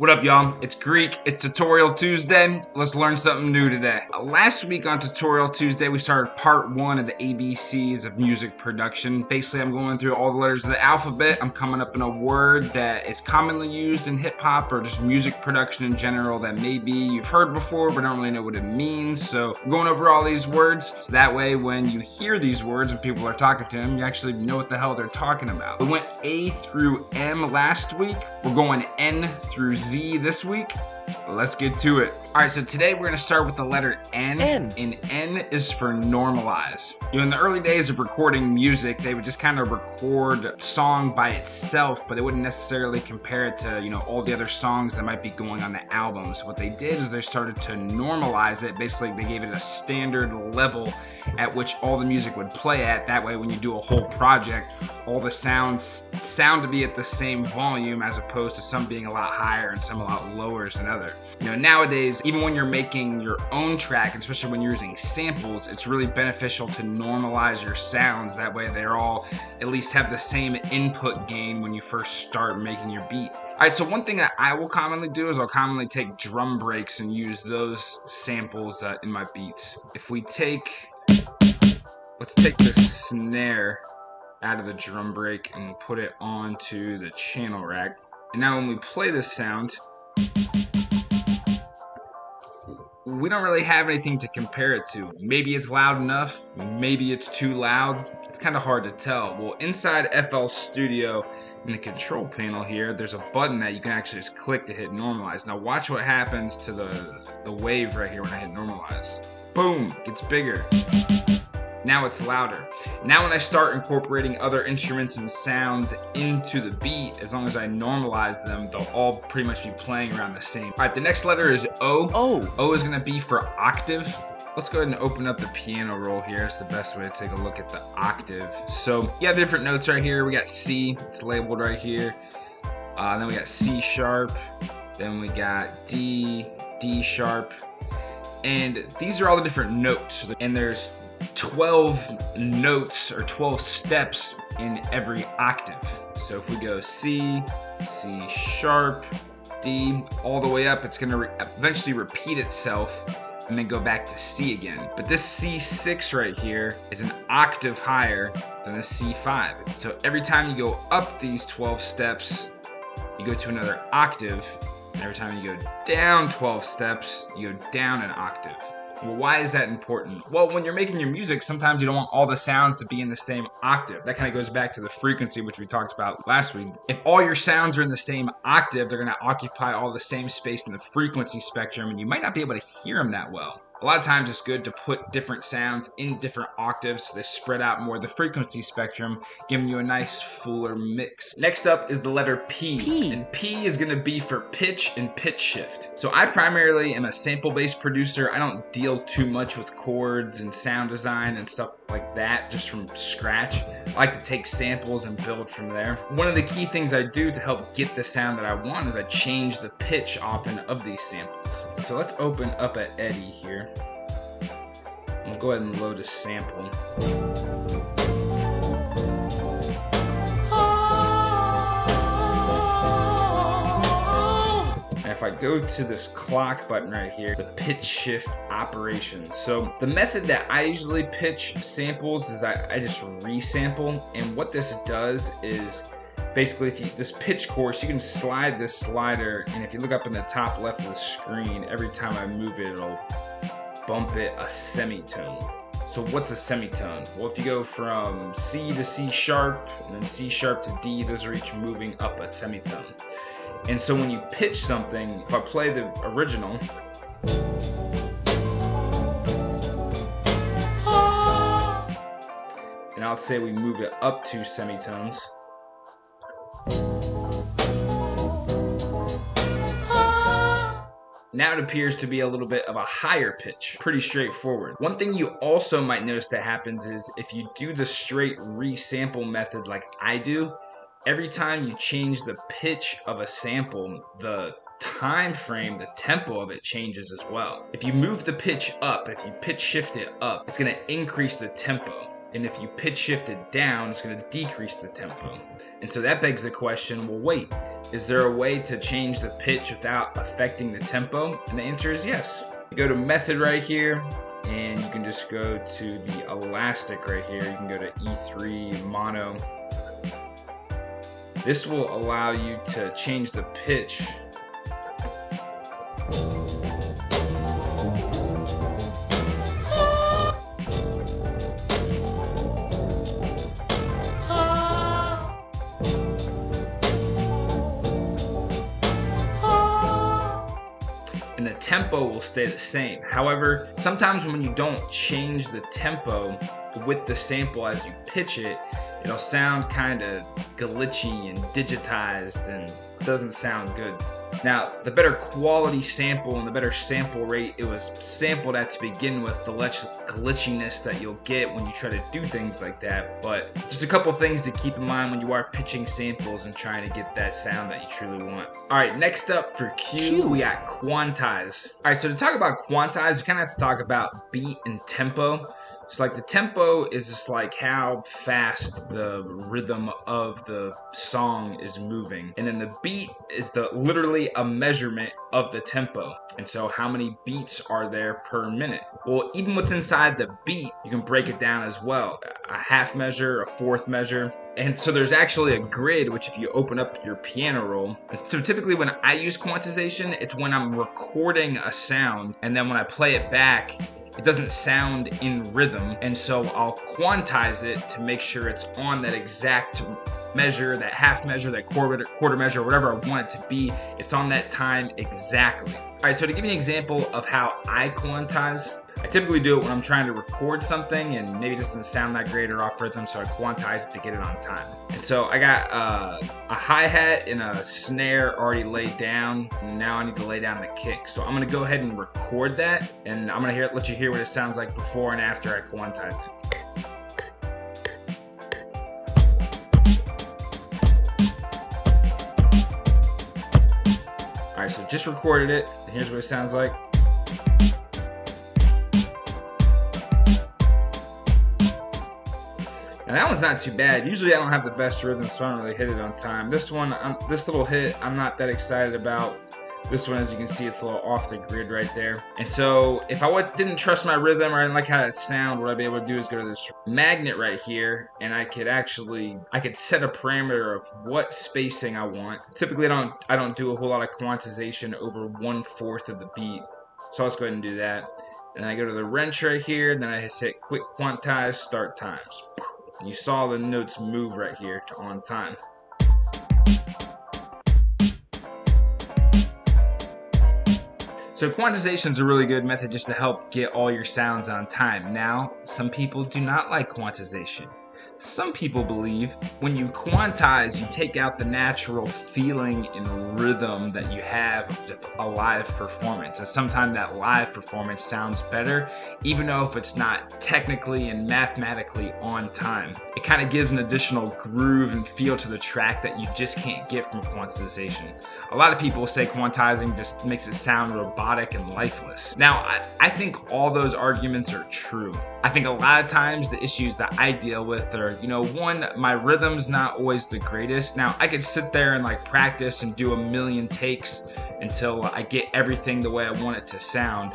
What up, y'all? It's Greek. It's Tutorial Tuesday. Let's learn something new today. Last week on Tutorial Tuesday, we started part 1 of the ABCs of music production. Basically, I'm going through all the letters of the alphabet. I'm coming up in a word that is commonly used in hip-hop or just music production in general that maybe you've heard before but don't really know what it means. So I'm going over all these words, so that way when you hear these words and people are talking to them, you actually know what the hell they're talking about. We went A through M last week. We're going N through Z this week. Let's get to it. Alright, so today we're going to start with the letter N. And N is for normalize. You know, in the early days of recording music, they would just kind of record a song by itself, but they wouldn't necessarily compare it to, you know, all the other songs that might be going on the album. So what they did is they started to normalize it. Basically, they gave it a standard level at which all the music would play at. That way, when you do a whole project, all the sounds sound to be at the same volume as opposed to some being a lot higher and some a lot lower than other. You know, nowadays, even when you're making your own track, especially when you're using samples, it's really beneficial to normalize your sounds. That way they're all at least have the same input gain when you first start making your beat. Alright, so one thing that I will commonly do is I'll commonly take drum breaks and use those samples in my beats. If we take, let's take the snare out of the drum break and put it onto the channel rack. And now when we play this sound, we don't really have anything to compare it to. Maybe it's loud enough, maybe it's too loud. It's kind of hard to tell. Well, inside FL Studio, in the control panel here, there's a button that you can actually just click to hit normalize. Now watch what happens to the wave right here when I hit normalize. Boom, gets bigger. Now it's louder. Now when I start incorporating other instruments and sounds into the beat, as long as I normalize them, they'll all pretty much be playing around the same. Alright, the next letter is O. O is going to be for octave. Let's go ahead and open up the piano roll here. It's the best way to take a look at the octave. So you have different notes right here. We got C, it's labeled right here. Then we got C sharp. Then we got D, D sharp. And these are all the different notes. And there's 12 notes or 12 steps in every octave. So if we go C, C sharp, D, all the way up, it's going to eventually repeat itself and then go back to C again. But this C6 right here is an octave higher than the C5. So every time you go up these 12 steps, you go to another octave. And every time you go down 12 steps, you go down an octave. Well, why is that important? Well, when you're making your music, sometimes you don't want all the sounds to be in the same octave. That kind of goes back to the frequency, which we talked about last week. If all your sounds are in the same octave, they're going to occupy all the same space in the frequency spectrum, and you might not be able to hear them that well. A lot of times it's good to put different sounds in different octaves so they spread out more the frequency spectrum, giving you a nice fuller mix. Next up is the letter P. And P is going to be for pitch and pitch shift. So I primarily am a sample-based producer. I don't deal too much with chords and sound design and stuff like that just from scratch. I like to take samples and build from there. One of the key things I do to help get the sound that I want is I change the pitch often of these samples. So let's open up an Eddie here. We'll go ahead and load a sample. And if I go to this clock button right here, the pitch shift operations. So the method that I usually pitch samples is I just resample. And what this does is basically, if this pitch course, you can slide this slider, and if you look up in the top left of the screen, every time I move it, it'll bump it a semitone. So what's a semitone? Well, if you go from C to C sharp, and then C sharp to D, those are each moving up a semitone. And so when you pitch something, if I play the original, and I'll say we move it up 2 semitones, now it appears to be a little bit of a higher pitch. Pretty straightforward. One thing you also might notice that happens is if you do the straight resample method like I do, every time you change the pitch of a sample, the time frame, the tempo of it changes as well. If you move the pitch up, if you pitch shift it up, it's going to increase the tempo. And if you pitch shift it down, it's going to decrease the tempo. And so that begs the question, well, wait, is there a way to change the pitch without affecting the tempo? And the answer is yes. You go to method right here, and you can just go to the elastic right here. You can go to E3 mono. This will allow you to change the pitch. And the tempo will stay the same. However, sometimes when you don't change the tempo with the sample as you pitch it, it'll sound kind of glitchy and digitized and doesn't sound good. Now, the better quality sample and the better sample rate it was sampled at to begin with, the less glitchiness that you'll get when you try to do things like that. But just a couple things to keep in mind when you are pitching samples and trying to get that sound that you truly want. All right, next up for Q, we got Quantize. All right, so to talk about Quantize, we kind of have to talk about beat and tempo. So like the tempo is just like how fast the rhythm of the song is moving. And then the beat is literally a measurement of the tempo. And so how many beats are there per minute? Well, even within inside the beat, you can break it down as well. A half measure, a fourth measure. And so there's actually a grid, which if you open up your piano roll, so typically when I use quantization, it's when I'm recording a sound, and then when I play it back, it doesn't sound in rhythm, and so I'll quantize it to make sure it's on that exact measure, that half measure, that quarter measure, whatever I want it to be, it's on that time exactly. All right, so to give you an example of how I quantize, I typically do it when I'm trying to record something and maybe it doesn't sound that great or off rhythm, so I quantize it to get it on time. And so I got a hi-hat and a snare already laid down, and now I need to lay down the kick. So I'm gonna go ahead and record that, and I'm gonna let you hear what it sounds like before and after I quantize it. All right, so just recorded it, and here's what it sounds like. And that one's not too bad. Usually I don't have the best rhythm, so I don't really hit it on time. This one, this little hit, I'm not that excited about. This one, as you can see, it's a little off the grid right there. And so if I didn't trust my rhythm or I didn't like how it sound, what I'd be able to do is go to this magnet right here, and I could set a parameter of what spacing I want. Typically I don't do a whole lot of quantization over 1/4 of the beat. So let's go ahead and do that. And I go to the wrench right here, then I hit quick quantize, start times. And you saw the notes move right here to on time. So quantization is a really good method just to help get all your sounds on time. Now, some people do not like quantization. Some people believe when you quantize, you take out the natural feeling and rhythm that you have with a live performance. And sometimes that live performance sounds better, even though if it's not technically and mathematically on time. It kind of gives an additional groove and feel to the track that you just can't get from quantization. A lot of people say quantizing just makes it sound robotic and lifeless. Now, I think all those arguments are true. I think a lot of times the issues that I deal with are, one, my rhythm's not always the greatest. Now, I could sit there and practice and do a million takes until I get everything the way I want it to sound.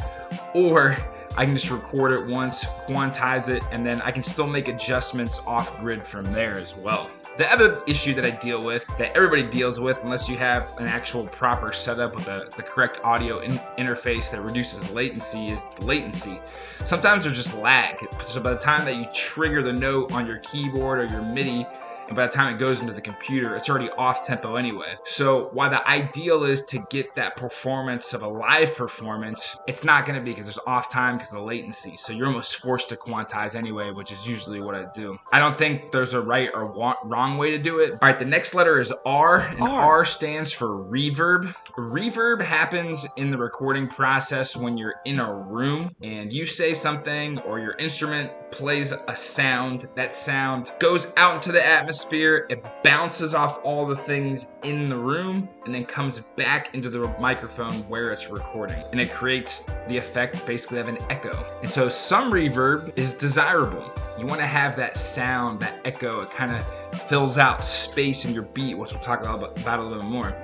Or I can just record it once, quantize it, and then I can still make adjustments off grid from there as well. The other issue that I deal with, that everybody deals with unless you have an actual proper setup with the correct audio interface that reduces latency, is the latency. Sometimes there's just lag. So by the time that you trigger the note on your keyboard or your MIDI, and by the time it goes into the computer, it's already off tempo anyway. So while the ideal is to get that performance of a live performance, it's not gonna be because there's off time because of latency. So you're almost forced to quantize anyway, which is usually what I do. I don't think there's a right or wrong way to do it. All right, the next letter is R, and R stands for reverb. Reverb happens in the recording process when you're in a room and you say something or your instrument plays a sound. That sound goes out into the atmosphere atmosphere, it bounces off all the things in the room and then comes back into the microphone where it's recording. And it creates the effect basically of an echo. And so some reverb is desirable. You want to have that sound, that echo, it kind of fills out space in your beat, which we'll talk about a little more.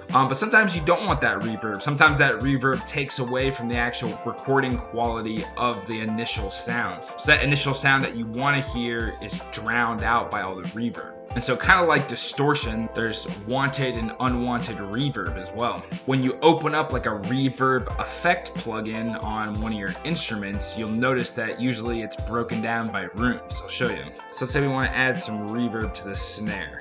But sometimes you don't want that reverb. Sometimes that reverb takes away from the actual recording quality of the initial sound. So that initial sound that you want to hear is drowned out by all the reverb. And so kind of like distortion, there's wanted and unwanted reverb as well. When you open up like a reverb effect plugin on one of your instruments, you'll notice that usually it's broken down by rooms. I'll show you. So let's say we want to add some reverb to the snare.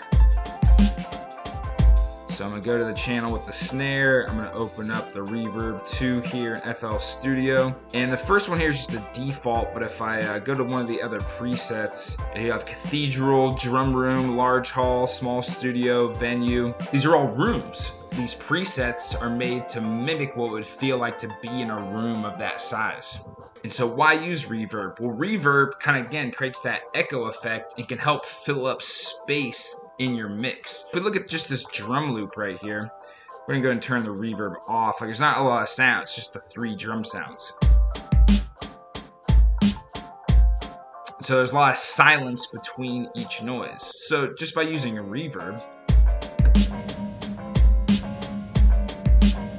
So I'm gonna go to the channel with the snare. I'm gonna open up the Reverb 2 here in FL Studio. And the first one here is just a default, but if I go to one of the other presets, you have cathedral, drum room, large hall, small studio, venue. These are all rooms. These presets are made to mimic what it would feel like to be in a room of that size. And so why use reverb? Well, reverb kind of, again, creates that echo effect and can help fill up space in your mix. If we look at just this drum loop right here, we're gonna go and turn the reverb off. Like, there's not a lot of sound, it's just the 3 drum sounds. So there's a lot of silence between each noise. So just by using a reverb,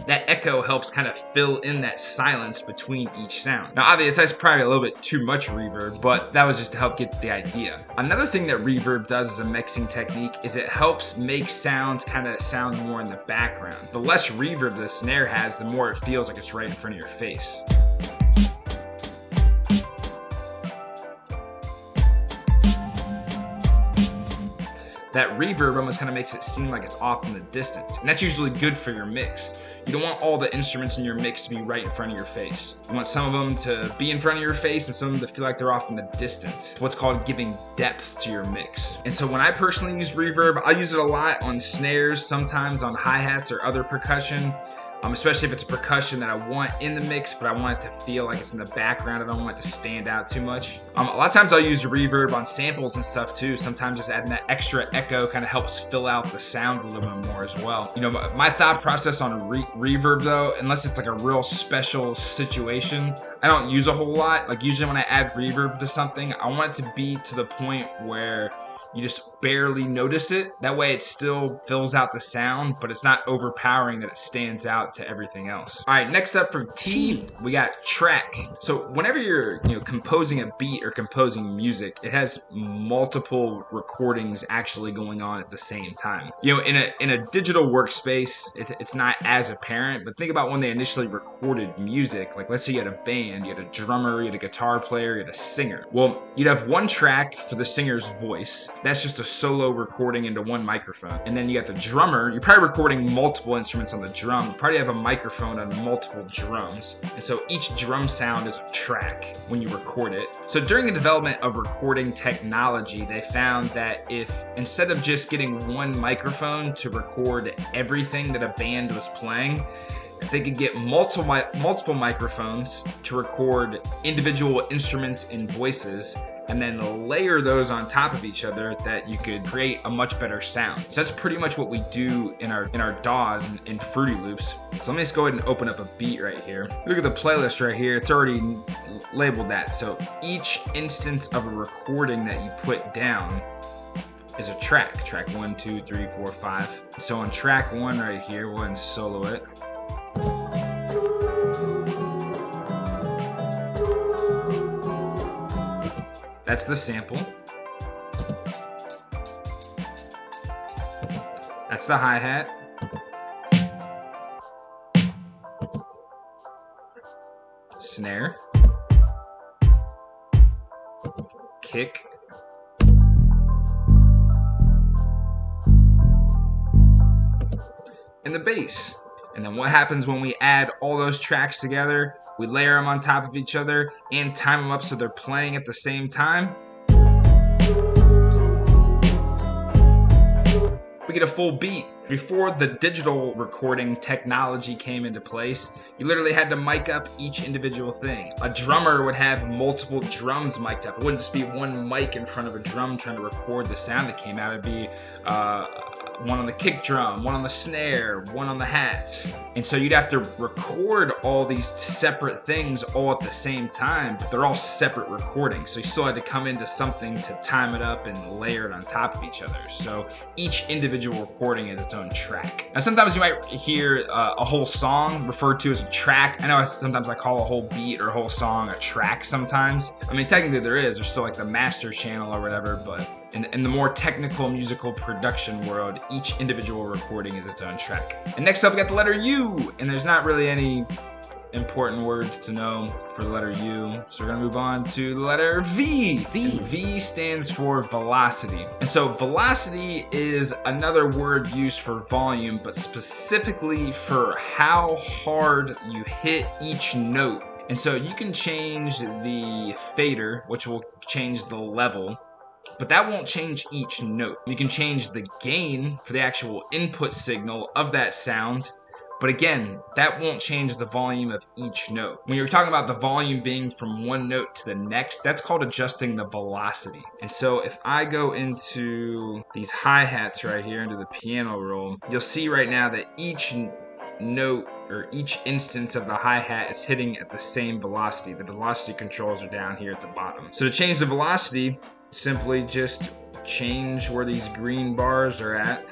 that echo helps kind of fill in that silence between each sound. Now obviously that's probably a little bit too much reverb, but that was just to help get the idea. Another thing that reverb does as a mixing technique is it helps make sounds kind of sound more in the background. The less reverb the snare has, the more it feels like it's right in front of your face. That reverb almost kind of makes it seem like it's off in the distance. And that's usually good for your mix. You don't want all the instruments in your mix to be right in front of your face. You want some of them to be in front of your face and some of them to feel like they're off in the distance. It's what's called giving depth to your mix. And so when I personally use reverb, I use it a lot on snares, sometimes on hi-hats or other percussion. Especially if it's percussion that I want in the mix, but I want it to feel like it's in the background. I don't want it to stand out too much. A lot of times I'll use reverb on samples and stuff too. Sometimes just adding that extra echo kind of helps fill out the sound a little bit more as well. You know, my thought process on reverb though, unless it's like a real special situation, I don't use a whole lot. Like usually when I add reverb to something, I want it to be to the point where you just barely notice it. That way it still fills out the sound, but it's not overpowering that it stands out to everything else. All right, next up from T, we got track. So whenever you're composing a beat or composing music, it has multiple recordings actually going on at the same time. In a digital workspace, it's not as apparent, but think about when they initially recorded music. Like let's say you had a band, you had a drummer, you had a guitar player, you had a singer. Well, you'd have one track for the singer's voice. That's just a solo recording into one microphone. And then you got the drummer. You're probably recording multiple instruments on the drum. You probably have a microphone on multiple drums. And so each drum sound is a track when you record it. So during the development of recording technology, they found that if instead of just getting one microphone to record everything that a band was playing, if they could get multiple microphones to record individual instruments and voices, and then layer those on top of each other, that you could create a much better sound. So that's pretty much what we do in our DAWs and in Fruity Loops. So let me just go ahead and open up a beat right here. Look at the playlist right here. It's already labeled that. So each instance of a recording that you put down is a track. Track 1, 2, 3, 4, 5. So on track 1 right here, we'll go ahead and solo it. That's the sample. That's the hi-hat. Snare. Kick. And the bass. And then what happens when we add all those tracks together? We layer them on top of each other and time them up so they're playing at the same time. We get a full beat. Before the digital recording technology came into place, you literally had to mic up each individual thing. A drummer would have multiple drums mic'd up. It wouldn't just be one mic in front of a drum trying to record the sound that came out. It'd be one on the kick drum, one on the snare, one on the hats. And so you'd have to record all these separate things all at the same time, but they're all separate recordings. So you still had to come into something to time it up and layer it on top of each other. So each individual recording is its own track. Now sometimes you might hear a whole song referred to as a track. I know sometimes I call a whole beat or a whole song a track sometimes. I mean, technically there's still like the master channel or whatever, but in the more technical musical production world, each individual recording is its own track. And next up we got the letter U, and there's not really any important words to know for the letter U, so we're gonna move on to the letter V. V stands for velocity. And so velocity is another word used for volume, but specifically for how hard you hit each note. And so you can change the fader, which will change the level, but that won't change each note. You can change the gain for the actual input signal of that sound, but again, that won't change the volume of each note. When you're talking about the volume being from one note to the next, that's called adjusting the velocity. And so if I go into these hi-hats right here, into the piano roll, you'll see right now that each note or each instance of the hi-hat is hitting at the same velocity. The velocity controls are down here at the bottom. So to change the velocity, simply just change where these green bars are at,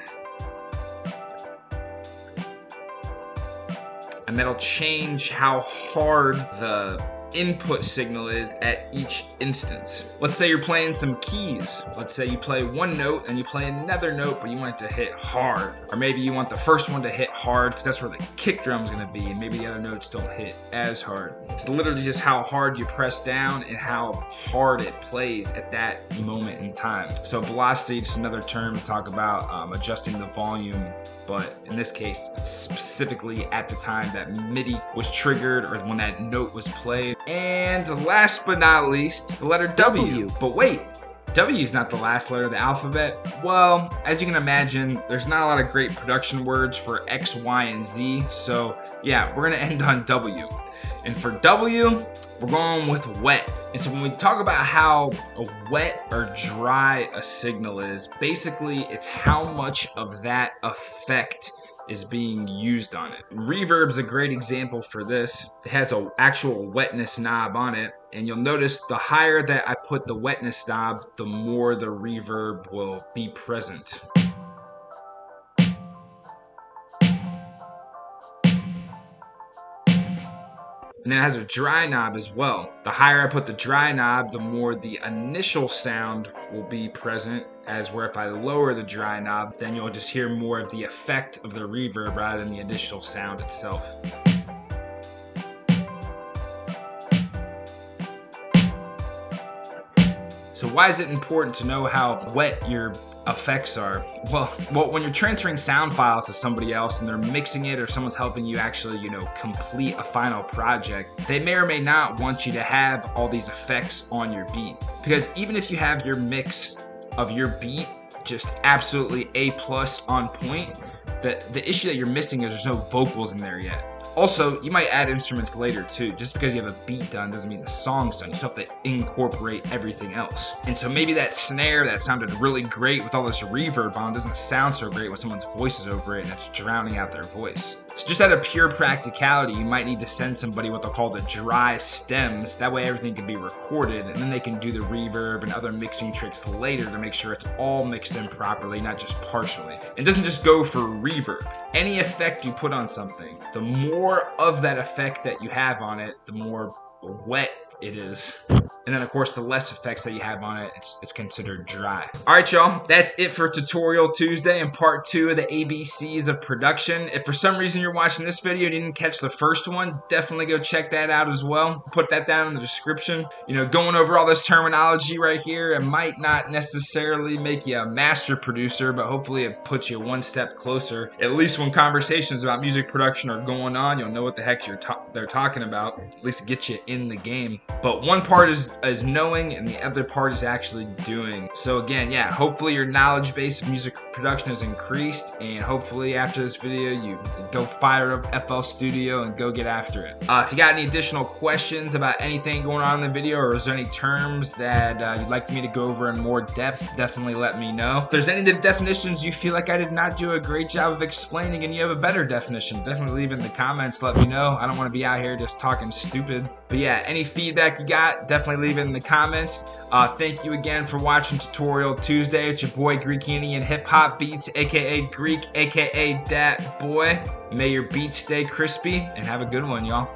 and that'll change how hard the input signal is at each instance. Let's say you're playing some keys. Let's say you play one note and you play another note, but you want it to hit hard. Or maybe you want the first one to hit hard because that's where the kick drum's gonna be, and maybe the other notes don't hit as hard. It's literally just how hard you press down and how hard it plays at that moment in time. So velocity is another term to talk about adjusting the volume, but in this case, it's specifically at the time that MIDI was triggered or when that note was played. And last but not least, the letter W. But wait, W is not the last letter of the alphabet. Well, as you can imagine, there's not a lot of great production words for X, Y, and Z. So yeah, we're gonna end on W. And for W, we're going with wet. And so when we talk about how wet or dry a signal is, basically it's how much of that effect is being used on it. Reverb's a great example for this. It has an actual wetness knob on it, and you'll notice the higher that I put the wetness knob, the more the reverb will be present. And then it has a dry knob as well. The higher I put the dry knob, the more the initial sound will be present, as where if I lower the dry knob, then you'll just hear more of the effect of the reverb rather than the initial sound itself. So why is it important to know how wet your effects are? Well, when you're transferring sound files to somebody else and they're mixing it, or someone's helping you actually, complete a final project, they may or may not want you to have all these effects on your beat. Because even if you have your mix of your beat just absolutely A+ on point, the issue that you're missing is there's no vocals in there yet. Also, you might add instruments later too. Just because you have a beat done doesn't mean the song's done. You still have to incorporate everything else. And so maybe that snare that sounded really great with all this reverb on doesn't sound so great when someone's voice is over it and it's drowning out their voice. So just out of pure practicality, you might need to send somebody what they'll call the dry stems. That way everything can be recorded, and then they can do the reverb and other mixing tricks later to make sure it's all mixed in properly, not just partially. It doesn't just go for reverb. Any effect you put on something, the more of that effect that you have on it, the more wet it is. And then of course, the less effects that you have on it, it's considered dry. All right, y'all, that's it for Tutorial Tuesday and part 2 of the ABCs of production. If for some reason you're watching this video and you didn't catch the first one, definitely go check that out as well. Put that down in the description. Going over all this terminology right here, it might not necessarily make you a master producer, but hopefully it puts you one step closer. At least when conversations about music production are going on, you'll know what the heck they're talking about. At least get you in the game. But one part is knowing and the other part is actually doing. So again, yeah, hopefully your knowledge base of music production has increased, and hopefully after this video you go fire up FL Studio and go get after it. If you got any additional questions about anything going on in the video, or is there any terms that you'd like me to go over in more depth, definitely let me know. If there's any of the definitions you feel like I did not do a great job of explaining and you have a better definition, definitely leave it in the comments, let me know. I don't want to be out here just talking stupid. But yeah, any feedback you got, definitely leave it in the comments. Thank you again for watching Tutorial Tuesday. It's your boy Greekini and Hip Hop Beats, aka Greek, aka Dat Boy. May your beats stay crispy, and have a good one, y'all.